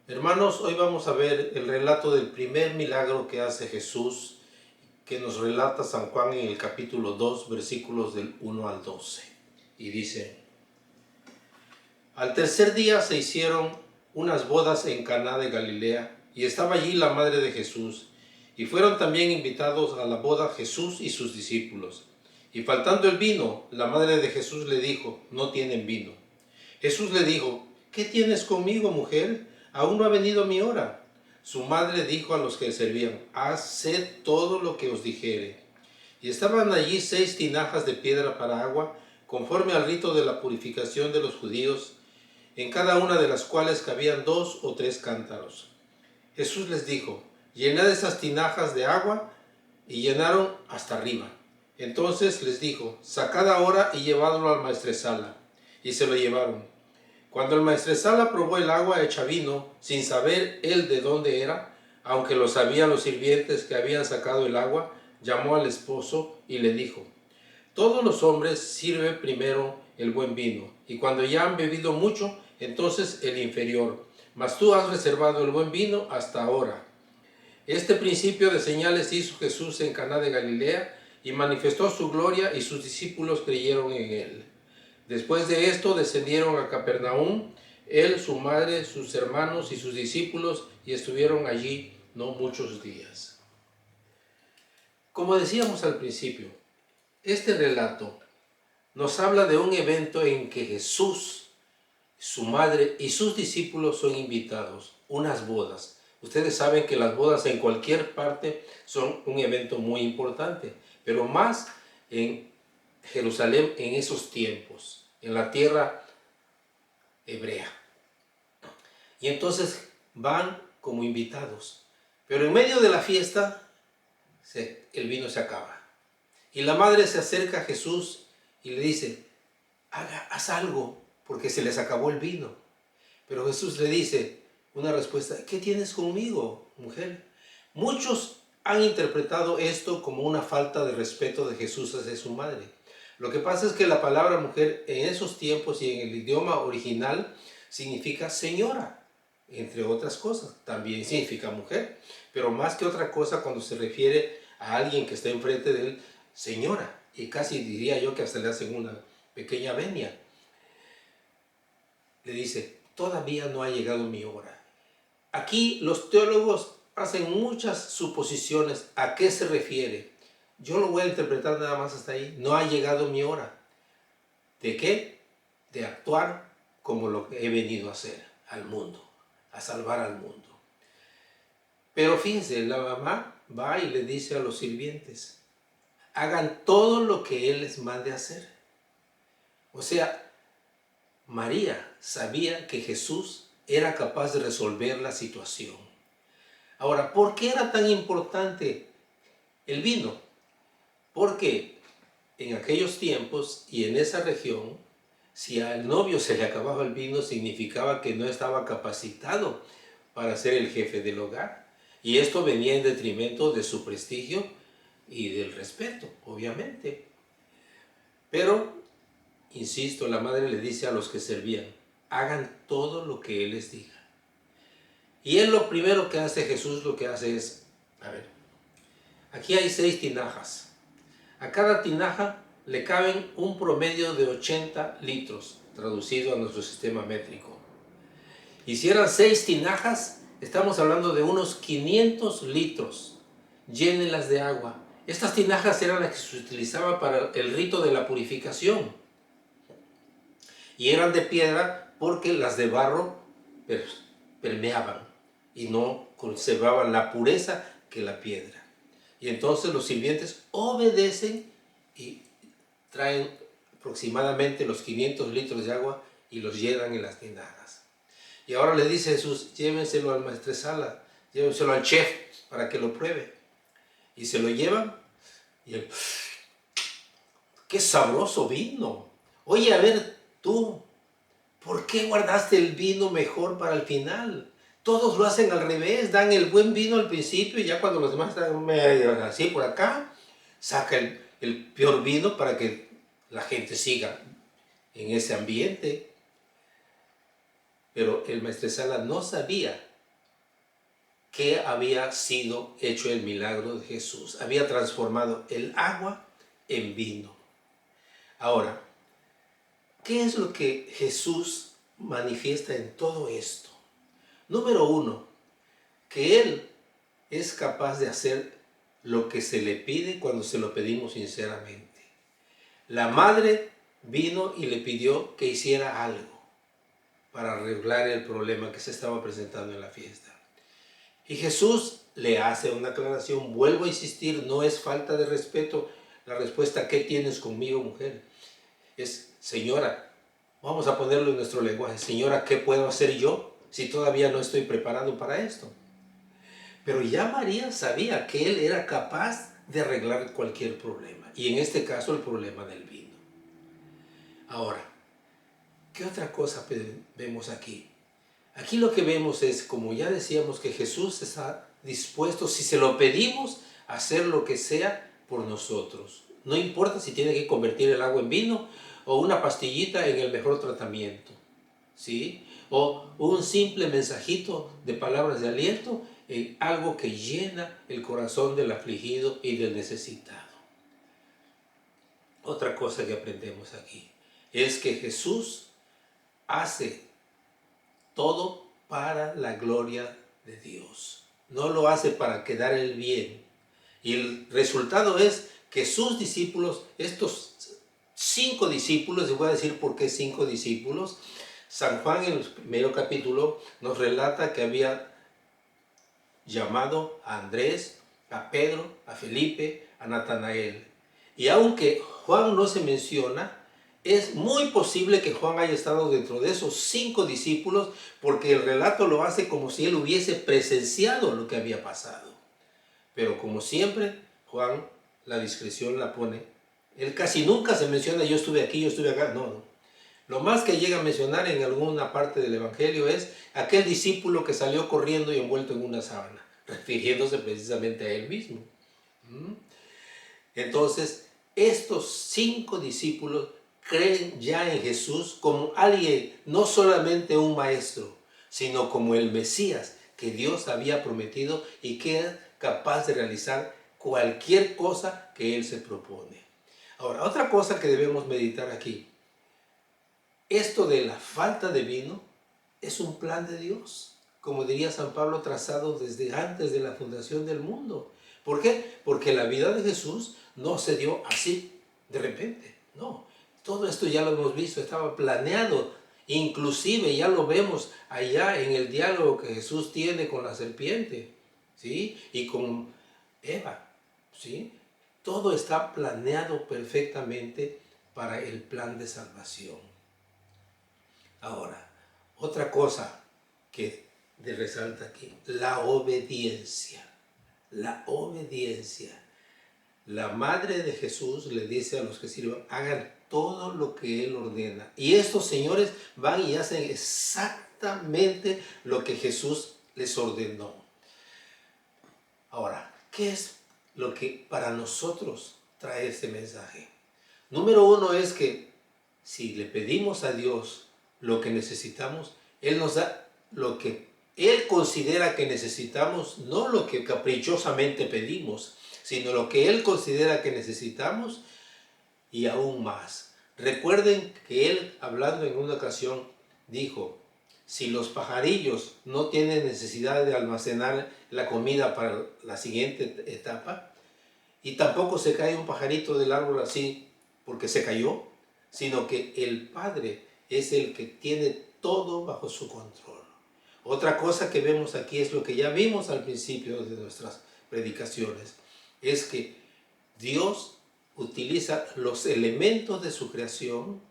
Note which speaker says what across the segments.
Speaker 1: Hermanos, hoy vamos a ver el relato del primer milagro que hace Jesús, que nos relata San Juan en el capítulo 2, versículos del 1 al 12. Y dice: Al tercer día se hicieron unas bodas en Caná de Galilea, y estaba allí la madre de Jesús, y fueron también invitados a la boda Jesús y sus discípulos. Y faltando el vino, la madre de Jesús le dijo: No tienen vino. Jesús le dijo: ¿Qué tienes conmigo, mujer? Aún no ha venido mi hora. Su madre dijo a los que le servían: Haced todo lo que os dijere. Y estaban allí 6 tinajas de piedra para agua, conforme al rito de la purificación de los judíos, en cada una de las cuales cabían 2 o 3 cántaros. Jesús les dijo: Llenad esas tinajas de agua, y llenaron hasta arriba. Entonces les dijo: Sacad ahora y llevadlo al maestresala. Y se lo llevaron. Cuando el maestresala probó el agua hecha vino, sin saber él de dónde era, aunque lo sabían los sirvientes que habían sacado el agua, llamó al esposo y le dijo: Todos los hombres sirven primero el buen vino, y cuando ya han bebido mucho, entonces el inferior. Mas tú has reservado el buen vino hasta ahora. Este principio de señales hizo Jesús en Caná de Galilea, y manifestó su gloria, y sus discípulos creyeron en él. Después de esto descendieron a Capernaum, él, su madre, sus hermanos y sus discípulos, y estuvieron allí no muchos días. Como decíamos al principio, este relato nos habla de un evento en que Jesús, su madre y sus discípulos son invitados, unas bodas. Ustedes saben que las bodas en cualquier parte son un evento muy importante, pero más en Jerusalén en esos tiempos, en la tierra hebrea. Y entonces van como invitados, pero en medio de la fiesta el vino se acaba. Y la madre se acerca a Jesús y le dice: haz algo, porque se les acabó el vino. Pero Jesús le dice una respuesta: ¿qué tienes conmigo, mujer? Muchos han interpretado esto como una falta de respeto de Jesús hacia su madre. Lo que pasa es que la palabra mujer en esos tiempos y en el idioma original significa señora, entre otras cosas. También significa mujer, pero más que otra cosa, cuando se refiere a alguien que está enfrente de él, señora, y casi diría yo que hasta le hacen una pequeña venia. Le dice: todavía no ha llegado mi hora. Aquí los teólogos hacen muchas suposiciones a qué se refiere. Yo lo voy a interpretar nada más hasta ahí. No ha llegado mi hora. ¿De qué? De actuar como lo que he venido a hacer al mundo, a salvar al mundo. Pero fíjense, la mamá va y le dice a los sirvientes: hagan todo lo que él les mande hacer. O sea, María sabía que Jesús era capaz de resolver la situación. Ahora, ¿por qué era tan importante el vino? Porque en aquellos tiempos y en esa región, si al novio se le acababa el vino, significaba que no estaba capacitado para ser el jefe del hogar. Y esto venía en detrimento de su prestigio y del respeto, obviamente. Pero, insisto, la madre le dice a los que servían: hagan todo lo que él les diga. Y él, lo primero que hace Jesús, lo que hace es: a ver, aquí hay 6 tinajas. A cada tinaja le caben un promedio de 80 litros, traducido a nuestro sistema métrico. Y si eran 6 tinajas, estamos hablando de unos 500 litros. Llénenlas de agua. Estas tinajas eran las que se utilizaban para el rito de la purificación. Y eran de piedra porque las de barro permeaban y no conservaban la pureza que la piedra. Y entonces los sirvientes obedecen y traen aproximadamente los 500 litros de agua y los llenan en las tinajas. Y ahora le dice Jesús: llévenselo al maestresala, llévenselo al chef para que lo pruebe. Y se lo llevan y él: ¡qué sabroso vino! Oye, a ver, tú, ¿por qué guardaste el vino mejor para el final? Todos lo hacen al revés, dan el buen vino al principio y ya cuando los demás están medio así por acá, saca el peor vino para que la gente siga en ese ambiente. Pero el maestresala no sabía que había sido hecho el milagro de Jesús. Había transformado el agua en vino. Ahora, ¿qué es lo que Jesús manifiesta en todo esto? Número uno, que Él es capaz de hacer lo que se le pide cuando se lo pedimos sinceramente. La madre vino y le pidió que hiciera algo para arreglar el problema que se estaba presentando en la fiesta. Y Jesús le hace una aclaración. Vuelvo a insistir, no es falta de respeto la respuesta: ¿qué tienes conmigo, mujer? Es: señora, vamos a ponerlo en nuestro lenguaje, señora, ¿qué puedo hacer yo si todavía no estoy preparado para esto? Pero ya María sabía que Él era capaz de arreglar cualquier problema, y en este caso el problema del vino. Ahora, ¿qué otra cosa vemos aquí? Aquí lo que vemos es, como ya decíamos, que Jesús está dispuesto, si se lo pedimos, a hacer lo que sea por nosotros. No importa si tiene que convertir el agua en vino o una pastillita en el mejor tratamiento, ¿sí? O un simple mensajito de palabras de aliento en algo que llena el corazón del afligido y del necesitado. Otra cosa que aprendemos aquí es que Jesús hace todo para la gloria de Dios. No lo hace para quedar el bien. Y el resultado es que sus discípulos, estos 5 discípulos, les voy a decir por qué 5 discípulos. San Juan en el primer capítulo nos relata que había llamado a Andrés, a Pedro, a Felipe, a Natanael. Y aunque Juan no se menciona, es muy posible que Juan haya estado dentro de esos 5 discípulos, porque el relato lo hace como si él hubiese presenciado lo que había pasado. Pero como siempre, Juan la discreción la pone. Él casi nunca se menciona: yo estuve aquí, yo estuve acá. No. Lo más que llega a mencionar en alguna parte del Evangelio es aquel discípulo que salió corriendo y envuelto en una sábana, refiriéndose precisamente a él mismo. Entonces, estos 5 discípulos creen ya en Jesús como alguien, no solamente un maestro, sino como el Mesías que Dios había prometido y que es capaz de realizar cualquier cosa que Él se propone. Ahora, otra cosa que debemos meditar aquí: esto de la falta de vino es un plan de Dios, como diría San Pablo, trazado desde antes de la fundación del mundo. ¿Por qué? Porque la vida de Jesús no se dio así de repente, no. Todo esto ya lo hemos visto, estaba planeado. Inclusive ya lo vemos allá en el diálogo que Jesús tiene con la serpiente, ¿sí? Y con Eva, ¿sí? Todo está planeado perfectamente para el plan de salvación. Ahora, otra cosa que resalta aquí: la obediencia. La obediencia. La madre de Jesús le dice a los que sirven: hagan todo lo que Él ordena. Y estos señores van y hacen exactamente lo que Jesús les ordenó. Ahora, ¿qué es lo que para nosotros trae este mensaje? Número uno es que si le pedimos a Dios lo que necesitamos, Él nos da lo que Él considera que necesitamos, no lo que caprichosamente pedimos, sino lo que Él considera que necesitamos y aún más. Recuerden que Él, hablando en una ocasión, dijo: si los pajarillos no tienen necesidad de almacenar la comida para la siguiente etapa, y tampoco se cae un pajarito del árbol así porque se cayó, sino que el Padre es el que tiene todo bajo su control. Otra cosa que vemos aquí es lo que ya vimos al principio de nuestras predicaciones: es que Dios utiliza los elementos de su creación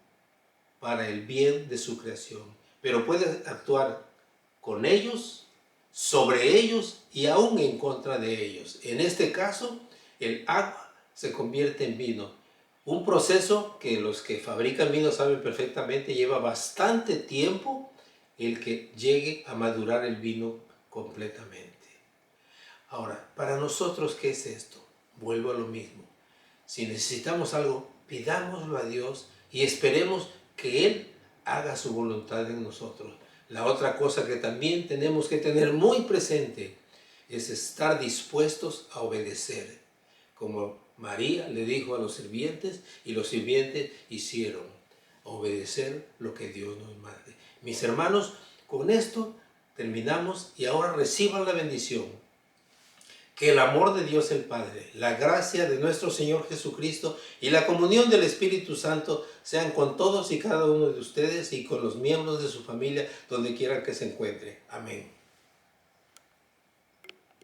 Speaker 1: para el bien de su creación, pero puede actuar con ellos, sobre ellos y aún en contra de ellos. En este caso, el agua se convierte en vino. Un proceso que los que fabrican vino saben perfectamente, lleva bastante tiempo el que llegue a madurar el vino completamente. Ahora, para nosotros, ¿qué es esto? Vuelvo a lo mismo. Si necesitamos algo, pidámoslo a Dios y esperemos que Él haga su voluntad en nosotros. La otra cosa que también tenemos que tener muy presente es estar dispuestos a obedecer, como María le dijo a los sirvientes y los sirvientes hicieron, obedecer lo que Dios nos mande. Mis hermanos, con esto terminamos y ahora reciban la bendición. Que el amor de Dios el Padre, la gracia de nuestro Señor Jesucristo y la comunión del Espíritu Santo sean con todos y cada uno de ustedes y con los miembros de su familia donde quiera que se encuentre. Amén.